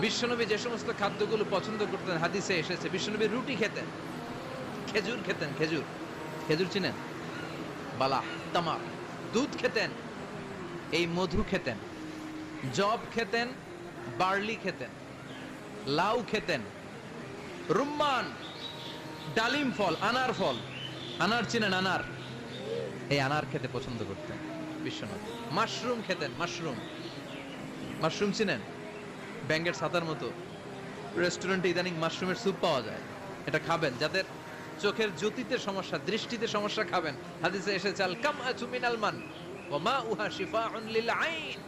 বিশ্বনবী যে সমস্ত খাদ্যগুলো পছন্দ করতেন হাদিসে এসেছে। বিশ্বনবী রুটি খেতেন, খেজুর খেতেন, খেজুর, খেজুর চিনেন, বালা, তামার, দুধ খেতেন, এই মধু খেতেন, জব খেতেন, বার্লি খেতেন, লাউ খেতেন, রুম্মান, ডালিম ফল, আনার ফল, আনার চিনেন, আনার, এই আনার খেতে পছন্দ করতেন বিশ্বনবী। মাশরুম খেতেন, মাশরুম, মাশরুম চিনেন, ব্যাঙ্গের ছাতার মতো। রেস্টুরেন্টে ইদানিং মাশরুমের স্যুপ পাওয়া যায়, এটা খাবেন। যাদের চোখের জ্যোতিতে সমস্যা, দৃষ্টিতে সমস্যা, খাবেন। হাদিসে এসেছে আল কামআতু মিনাল মান ওয়া মাউহা শিফাউন লিল আইন।